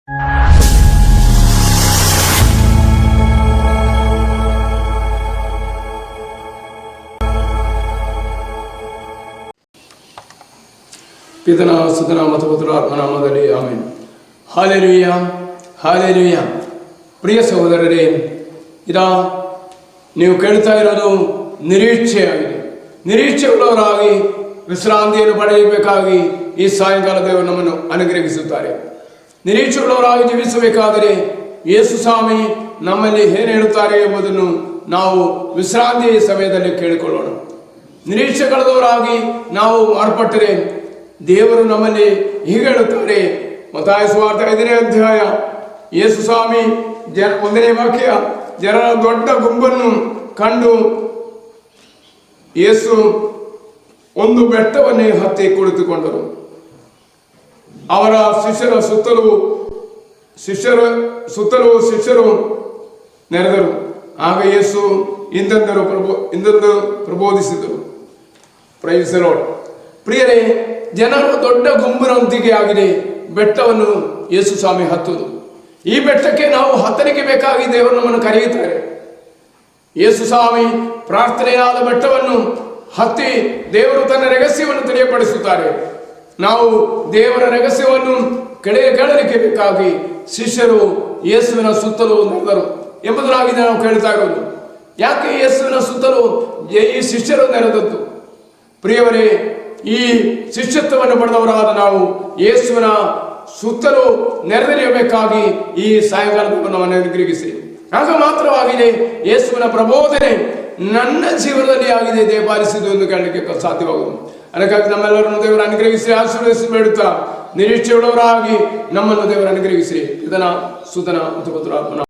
ಪಿತನ ಸುತನ ಮತ್ತು ಪುತ್ರಾತ್ಮನ ನಾಮದಲ್ಲಿ amen. Hallelujah, hallelujah. ಪ್ರಿಯ ಸಹೋದರರೇ, ನೀವು ಕೇಳ್ತಾ ಇರೋದು ನಿರೀಕ್ಷೆಯಾಗಿದೆ. ನಿರೀಕ್ಷೆ ಉಳ್ಳವರಾಗಿ ವಿಶ್ರಾಂತಿಯನ್ನು ಪಡೆಯಬೇಕಾಗಿ ಈ ಸಾಯಂಕಾಲ ದೇವರು ನಮ್ಮನ್ನು ಅನುಗ್ರಹಿಸುತ್ತಾರೆ. ನಿರೀಕ್ಷೆ ಉಳ್ಳವರಾಗಿ ಜೀವಿಸಬೇಕಾದರೆ ಯೇಸು ಸ್ವಾಮಿ ನಮ್ಮಲ್ಲಿ ಏನು ಹೇಳುತ್ತಾರೆ ಎಂಬುದನ್ನು ನಾವು ವಿಶ್ರಾಂತಿಯ ಸಮಯದಲ್ಲಿ ಕೇಳಿಕೊಳ್ಳೋಣ. ನಿರೀಕ್ಷೆ ಕಳೆದವರಾಗಿ ನಾವು ಮಾರ್ಪಟ್ಟರೆ ದೇವರು ನಮ್ಮಲ್ಲಿ ಹೀಗೆ ಹೇಳುತ್ತಾರೆ. ಮತ್ತಾಯ ಸುವಾರ್ತೆ 5ನೇ ಅಧ್ಯಾಯ ಯೇಸು ಸ್ವಾಮಿ 1ನೇ ವಾಕ್ಯ, ಜನರ ದೊಡ್ಡ ಗುಂಪನ್ನು ಕಂಡು ಯೇಸು ಒಂದು ಬೆಟ್ಟವನ್ನೇ ಹತ್ತಿ ಕುಳಿತುಕೊಂಡರು. ಅವರ ಶಿಷ್ಯರು ನೆರೆದರು. ಆಗ ಯೇಸು ಇಂದೆಂದು ಪ್ರಬೋಧಿಸಿದರು. Praise the lord. ಪ್ರಿಯರೇ, ಜನರು ದೊಡ್ಡ ಗುಂಪಿನೊಂದಿಗೆ ಆಗಿದೆ ಬೆಟ್ಟವನ್ನು ಯೇಸು ಸ್ವಾಮಿ ಹತ್ತುವುದು. ಈ ಬೆಟ್ಟಕ್ಕೆ ನಾವು ಹತ್ತಲಿಕ್ಕೆ ಬೇಕಾಗಿ ದೇವರು ನಮ್ಮನ್ನು ಕರೆಯುತ್ತಾರೆ. ಯೇಸು ಸ್ವಾಮಿ ಪ್ರಾರ್ಥನೆಯಾದ ಬೆಟ್ಟವನ್ನು ಹತ್ತಿ ದೇವರು ತನ್ನ ರಹಸ್ಯವನ್ನು ತಿಳಿಯಪಡಿಸುತ್ತಾರೆ. ನಾವು ದೇವರ ರಹಸ್ಯವನ್ನು ಕೇಳಲಿಕ್ಕೆ ಬೇಕಾಗಿ ಶಿಷ್ಯರು ಯೇಸುವಿನ ಸುತ್ತಲೂ ನೆರೆದರು ಎಂಬುದಾಗಿ ನಾವು ಕೇಳ್ತಾ ಇರೋದು. ಯಾಕೆ ಯೇಸುವಿನ ಸುತ್ತಲೂ ಈ ಶಿಷ್ಯರು ನೆರೆದದ್ದು? ಪ್ರಿಯವರೇ, ಈ ಶಿಷ್ಯತ್ವವನ್ನು ಪಡೆದವರಾದ ನಾವು ಯೇಸುವಿನ ಸುತ್ತಲೂ ನೆರೆದಿರಬೇಕಾಗಿ ಈ ಸಾಯಂಕಾಲವನ್ನು ಅನುಗ್ರಹಿಸಿ. ಆಗ ಮಾತ್ರವಾಗಿದೆ ಯೇಸುವಿನ ಪ್ರಬೋಧನೆ ನನ್ನ ಜೀವನದಲ್ಲಿ ಆಗಿದೆ ದೇವಾಲಿಸಿದ್ದು ಎಂದು ಹೇಳಲಿಕ್ಕೆ ಸಾಧ್ಯವಾಗುವುದು. ಅದಕ್ಕಾಗಿ ನಮ್ಮೆಲ್ಲರನ್ನು ದೇವರು ಅನುಗ್ರಹಿಸಿ ಆಶೀರ್ವದಿಸಿ ಬೇಡುತ್ತಾ ನಿರೀಕ್ಷೆಯುಳ್ಳವರಾಗಿ ನಮ್ಮನ್ನು ದೇವರು ಅನುಗ್ರಹಿಸಿ. ಇದನ್ನ ಸುತನ ಮತ್ತು ಪುತ್ರಾತ್ಮನ